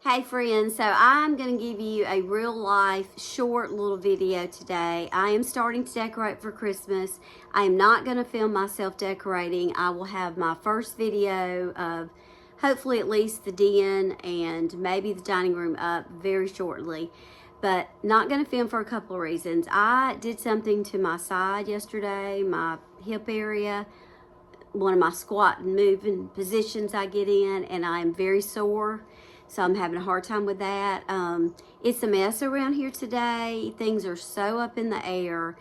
Hey friends, so I'm going to give you a real life short little video today. I am starting to decorate for Christmas. I am not going to film myself decorating. I will have my first video of hopefully at least the den and maybe the dining room up very shortly. But not going to film for a couple of reasons. I did something to my side yesterday, my hip area, one of my squat and moving positions I get in, and I am very sore. So I'm having a hard time with that. It's a mess around here today. Things are so up in the air.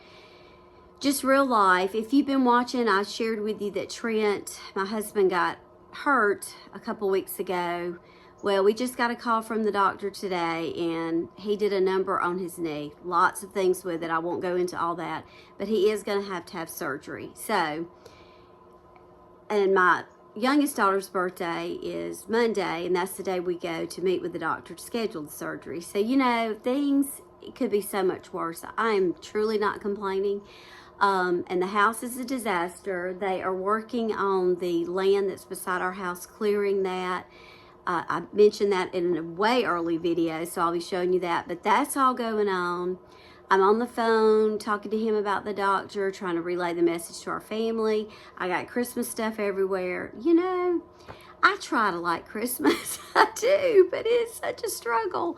Just real life. If you've been watching, I shared with you that Trent, my husband, got hurt a couple weeks ago. Well, we just got a call from the doctor today, and he did a number on his knee. Lots of things with it. I won't go into all that, but he is going to have surgery. So, and my youngest daughter's birthday is Monday, and that's the day we go to meet with the doctor to schedule the surgery. So, you know, it could be so much worse. I am truly not complaining. And the house is a disaster. They are working on the land that's beside our house, clearing that. I mentioned that in a way early video, so I'll be showing you that. But that's all going on. I'm on the phone talking to him about the doctor, trying to relay the message to our family. I got Christmas stuff everywhere. You know, I try to like Christmas. I do, but it's such a struggle.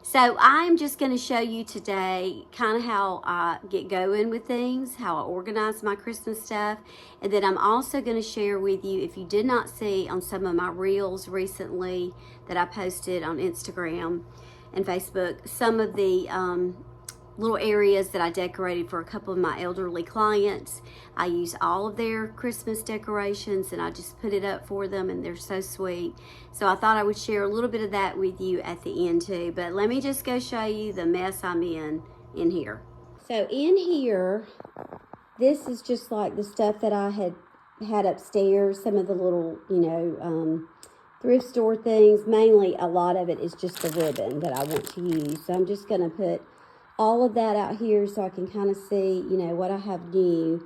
So I'm just going to show you today kind of how I get going with things, how I organize my Christmas stuff. And then I'm also going to share with you, if you did not see on some of my reels recently that I posted on Instagram and Facebook, some of the little areas that I decorated for a couple of my elderly clients. I use all of their Christmas decorations and I just put it up for them, and they're so sweet. So I thought I would share a little bit of that with you at the end too. But let me just go show you the mess I'm in here. So in here, this is just like the stuff that I had upstairs, some of the little, thrift store things. Mainly a lot of it is just the ribbon that I want to use. So I'm just going to put all of that out here so I can kind of see, what I have new.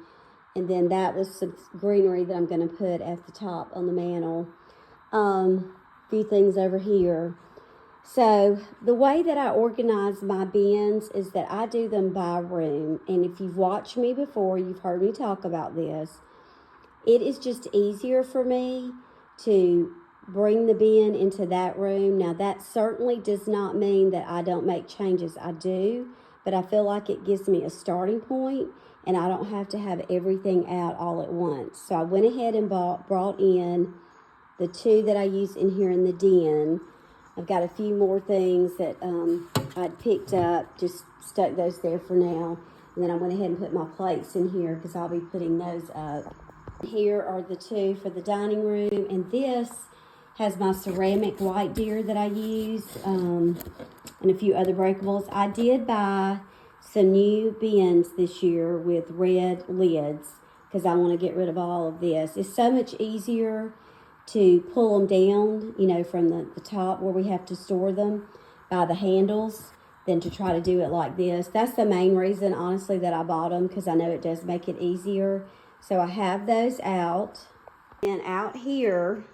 And then that was some greenery that I'm going to put at the top on the mantle. A few things over here. So the way that I organize my bins is that I do them by room. And if you've watched me before, you've heard me talk about this. It is just easier for me to bring the bin into that room. Now, that certainly does not mean that I don't make changes. I do, but I feel like it gives me a starting point, and I don't have to have everything out all at once. So I went ahead and brought in the two that I use in here in the den. I've got a few more things that I'd picked up, just stuck those there for now. And then I went ahead and put my plates in here because I'll be putting those up. Here are the two for the dining room, and this has my ceramic white deer that I use, and a few other breakables. I did buy some new bins this year with red lids because I want to get rid of all of this. It's so much easier to pull them down, from the top where we have to store them by the handles than to try to do it like this. That's the main reason, honestly, that I bought them, because I know it does make it easier. So I have those out. And out here,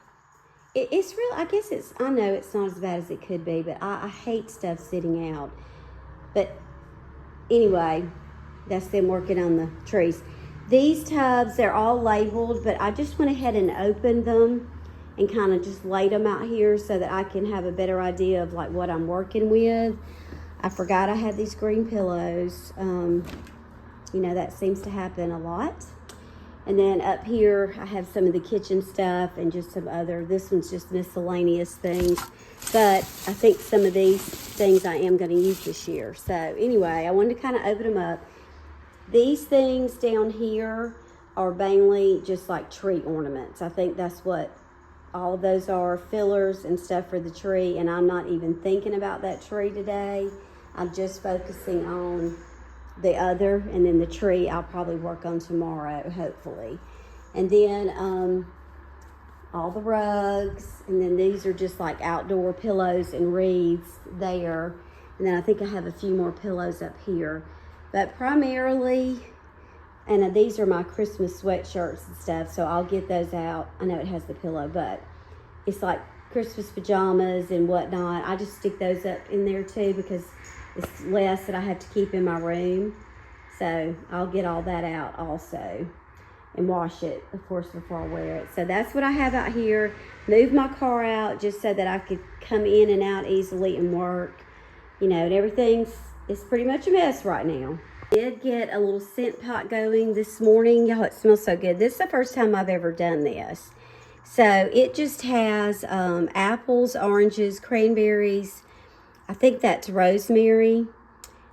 it's real. I guess I know it's not as bad as it could be, but I hate stuff sitting out. But anyway, that's them working on the trees. These tubs, they're all labeled, but I just went ahead and opened them and kind of just laid them out here so that I can have a better idea of like what I'm working with. I forgot I had these green pillows. That seems to happen a lot. And then up here, I have some of the kitchen stuff and just some other, this one's just miscellaneous things. But I think some of these things I am going to use this year. So anyway, I wanted to kind of open them up. These things down here are mainly just like tree ornaments. I think that's what all of those are, fillers and stuff for the tree. And I'm not even thinking about that tree today. I'm just focusing on the other, and then the tree I'll probably work on tomorrow, hopefully. And then all the rugs, and then these are just like outdoor pillows and wreaths there. And then I think I have a few more pillows up here. But primarily, and these are my Christmas sweatshirts and stuff, so I'll get those out. I know it has the pillow, but it's like Christmas pajamas and whatnot. I just stick those up in there too because it's less that I have to keep in my room. So I'll get all that out also and wash it, of course, before I wear it. So that's what I have out here. Moved my car out just so that I could come in and out easily and work. You know, and it's pretty much a mess right now. I did get a little scent pot going this morning. Y'all, it smells so good. This is the first time I've ever done this. So it just has apples, oranges, cranberries. I think that's rosemary.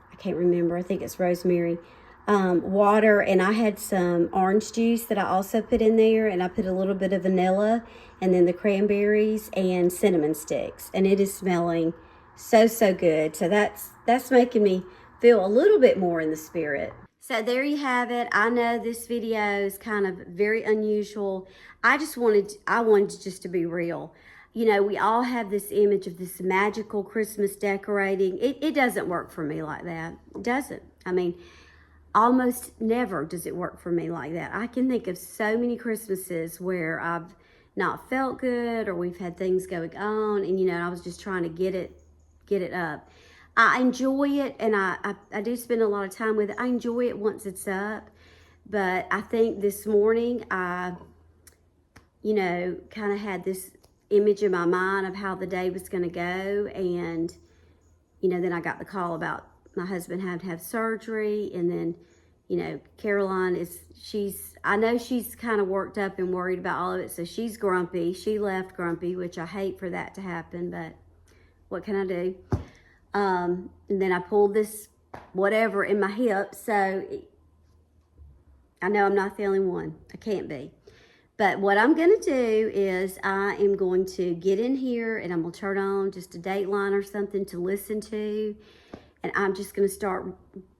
I can't remember. I think it's rosemary. Water, and I had some orange juice that I also put in there, and I put a little bit of vanilla, and then the cranberries and cinnamon sticks, and it is smelling so good. So that's making me feel a little bit more in the spirit. So there you have it. I know this video is kind of very unusual. I wanted just to be real. You know, we all have this image of this magical Christmas decorating. It doesn't work for me like that. It doesn't. I mean, almost never does it work for me like that. I can think of so many Christmases where I've not felt good, or we've had things going on, and you know, I was just trying to get it up. I enjoy it, and I do spend a lot of time with it. I enjoy it once it's up, but I think this morning I, you know, kind of had this image in my mind of how the day was going to go, and you know, then I got the call about my husband had to have surgery, and then, you know, Caroline I know she's kind of worked up and worried about all of it, so she's grumpy. She left grumpy, which I hate for that to happen, but what can I do? And then I pulled this whatever in my hip, so I know I'm not the only one. I can't be. But what I'm going to do is I am going to get in here, and I'm going to turn on just a Dateline or something to listen to. And I'm just going to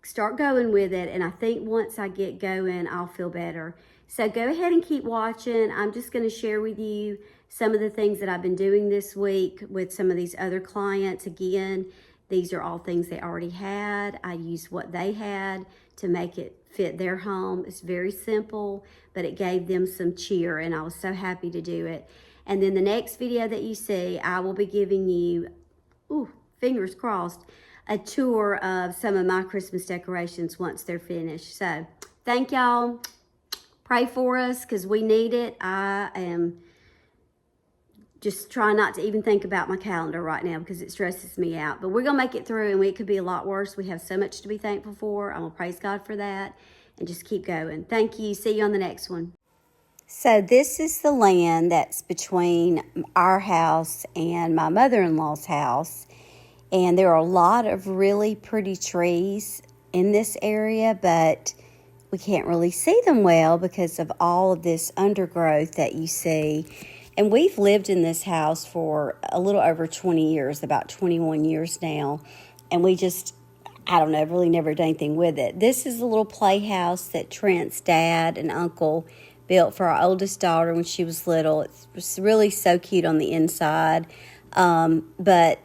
start going with it. And I think once I get going, I'll feel better. So go ahead and keep watching. I'm just going to share with you some of the things that I've been doing this week with some of these other clients. Again, these are all things they already had. I used what they had to make it fit their home. It's very simple, but it gave them some cheer, and I was so happy to do it. And then the next video that you see, I will be giving you, fingers crossed, a tour of some of my Christmas decorations once they're finished. So thank y'all. Pray for us because we need it. I am just trying not to even think about my calendar right now because it stresses me out. But we're going to make it through, and it could be a lot worse. We have so much to be thankful for. I'm going to praise God for that and just keep going. Thank you. See you on the next one. So this is the land that's between our house and my mother-in-law's house. And there are a lot of really pretty trees in this area, but we can't really see them well because of all of this undergrowth that you see. And we've lived in this house for a little over 20 years, about 21 years now. And we just, I don't know, really never done anything with it. This is a little playhouse that Trent's dad and uncle built for our oldest daughter when she was little. It was really so cute on the inside. But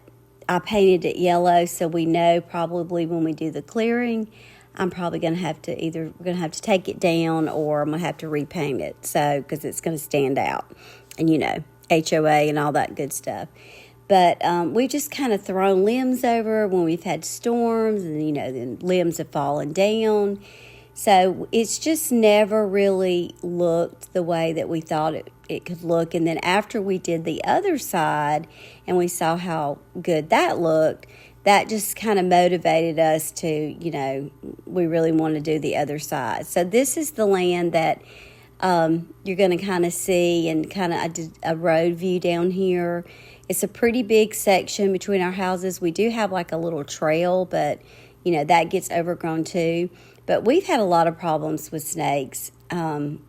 I painted it yellow, so we know probably when we do the clearing, I'm probably going to have to we're going to have to take it down, or I'm going to have to repaint it, so because it's going to stand out, and you know, HOA and all that good stuff. But we just kind of thrown limbs over when we've had storms, and you know, then limbs have fallen down. So it's just never really looked the way that we thought it could look. And then after we did the other side and we saw how good that looked, that just kind of motivated us to, you know, we really want to do the other side. So this is the land that you're going to kind of see, and kind of I did a road view down here. It's a pretty big section between our houses. We do have like a little trail, but, you know, that gets overgrown too. But we've had a lot of problems with snakes, and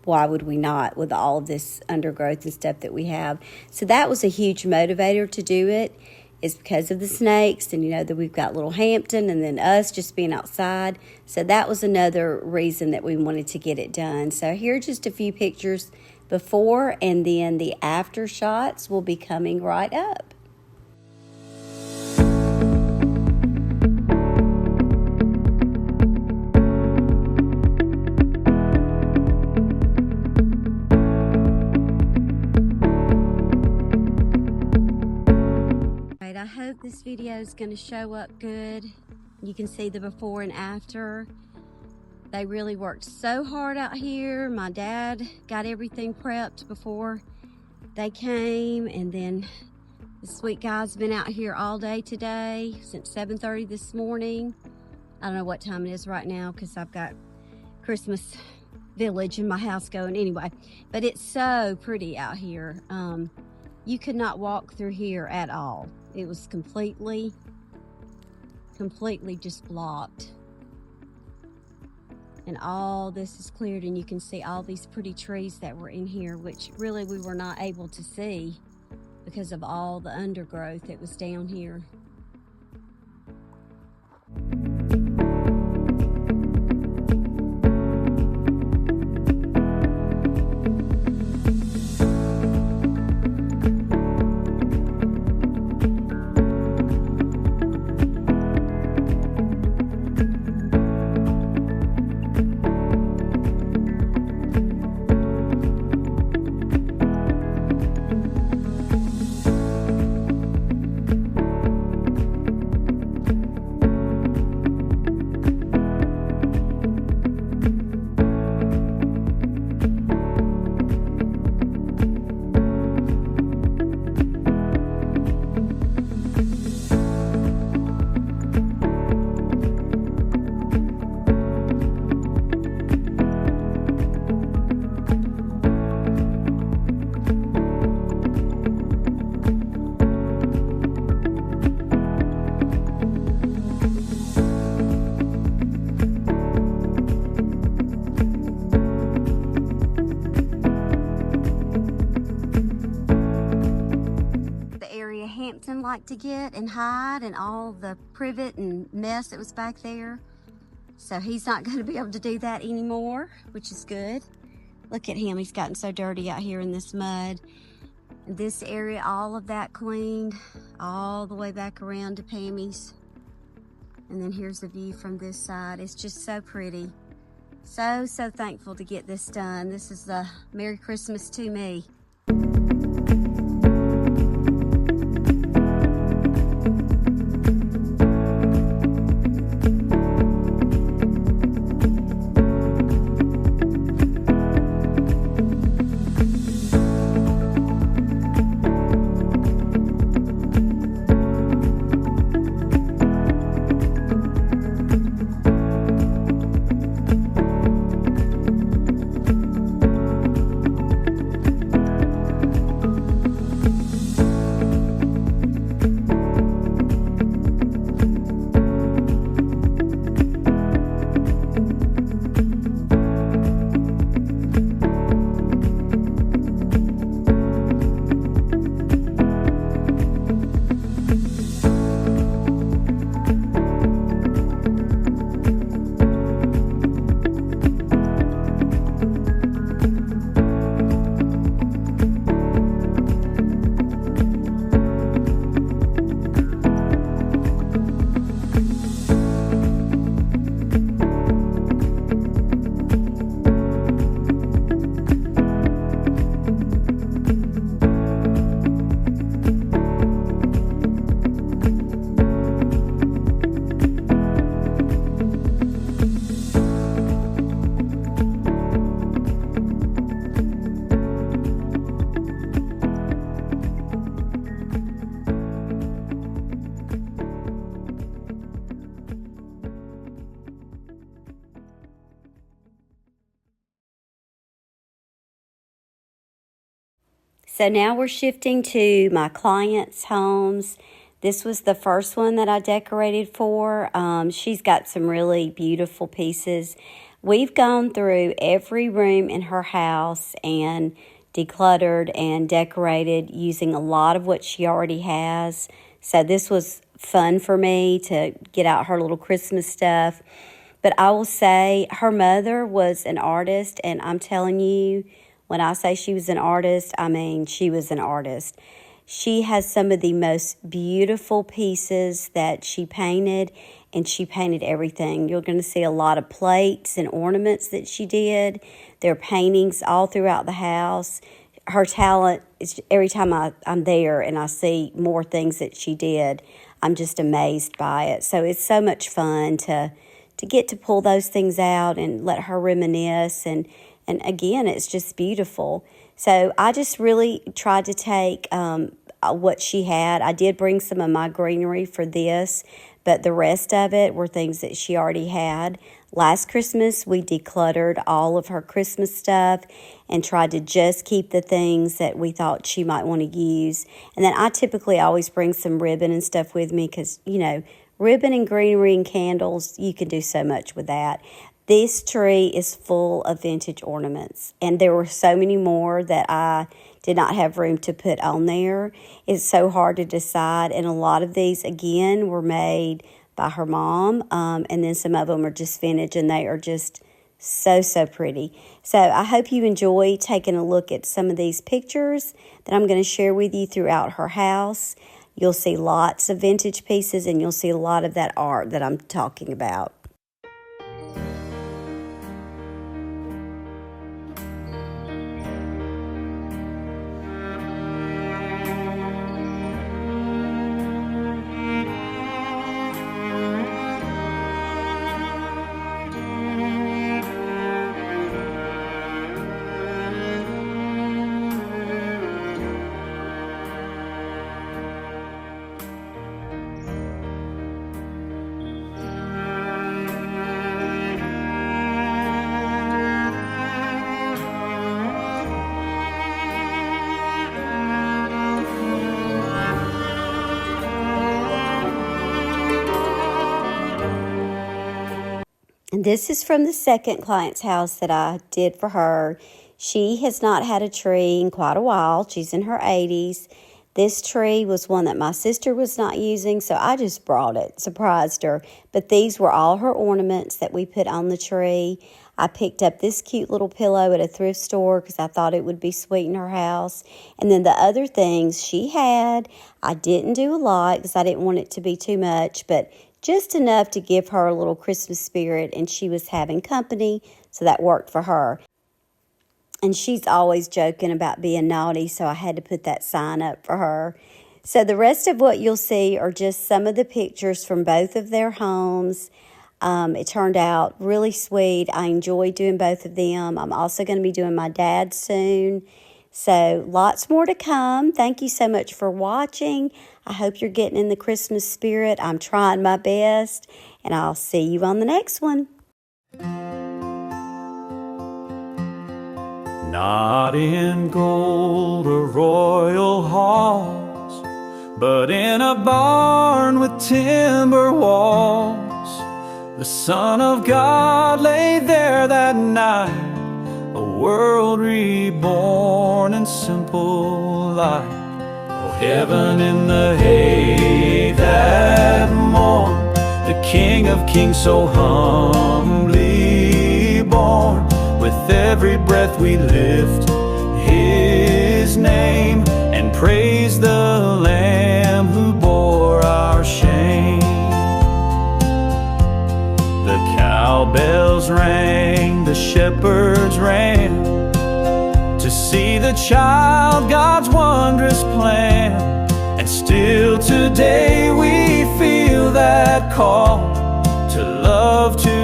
why would we not with all of this undergrowth and stuff that we have? So that was a huge motivator to do it, is because of the snakes, and you know that we've got little Hampton, and then us just being outside. So that was another reason that we wanted to get it done. So here are just a few pictures before, and then the after shots will be coming right up. I hope this video is going to show up good. You can see the before and after. They really worked so hard out here. My dad got everything prepped before they came, and then the sweet guy's been out here all day today since 7:30 this morning. I don't know what time it is right now because I've got Christmas village in my house going anyway, but it's so pretty out here. You could not walk through here at all. It was completely just blocked. And all this is cleared, and you can see all these pretty trees that were in here, which really we were not able to see because of all the undergrowth that was down here. Like to get and hide, and all the privet and mess that was back there. So he's not going to be able to do that anymore, which is good. Look at him, he's gotten so dirty out here in this mud. This area, all of that cleaned all the way back around to Pammy's. And then here's the view from this side. It's just so pretty. So thankful to get this done. This is the Merry Christmas to me. So now we're shifting to my clients' homes. This was the first one that I decorated for. She's got some really beautiful pieces. We've gone through every room in her house and decluttered and decorated using a lot of what she already has. So this was fun for me to get out her little Christmas stuff. But I will say her mother was an artist, and I'm telling you, when I say she was an artist, I mean she was an artist. She has some of the most beautiful pieces that she painted, and she painted everything. You're going to see a lot of plates and ornaments that she did. There are paintings all throughout the house. her talent is, every time I'm there and I see more things that she did, I'm just amazed by it. So it's so much fun to get to pull those things out and let her reminisce. And again, it's just beautiful. So I just really tried to take what she had. I did bring some of my greenery for this, but the rest of it were things that she already had. Last Christmas, we decluttered all of her Christmas stuff and tried to just keep the things that we thought she might want to use. And then I typically always bring some ribbon and stuff with me because, you know, ribbon and greenery and candles, you can do so much with that. This tree is full of vintage ornaments, and there were so many more that I did not have room to put on there. It's so hard to decide, and a lot of these, again, were made by her mom, and then some of them are just vintage, and they are just so pretty. So I hope you enjoy taking a look at some of these pictures that I'm going to share with you throughout her house. You'll see lots of vintage pieces, and you'll see a lot of that art that I'm talking about. And this is from the second client's house that I did for her. She has not had a tree in quite a while. She's in her 80s. This tree was one that my sister was not using, so I just brought it, surprised her. But these were all her ornaments that we put on the tree. I picked up this cute little pillow at a thrift store because I thought it would be sweet in her house. And then the other things she had, I didn't do a lot because I didn't want it to be too much, but just enough to give her a little Christmas spirit, and she was having company, so that worked for her. And she's always joking about being naughty, so I had to put that sign up for her. So the rest of what you'll see are just some of the pictures from both of their homes. It turned out really sweet. I enjoyed doing both of them. I'm also going to be doing my dad's soon. So lots more to come. Thank you so much for watching. I hope you're getting in the Christmas spirit. I'm trying my best, and I'll see you on the next one. Not in gold or royal halls, but in a barn with timber walls. The Son of God lay there that night, a world reborn in simple light. Oh, heaven in the hay that morn, the King of Kings so humbly born. With every breath we lift His name and praise the Lamb who bore our shame. The cowbells rang, the shepherds ran to see the child, God's wondrous plan. And still today we feel that call to love, to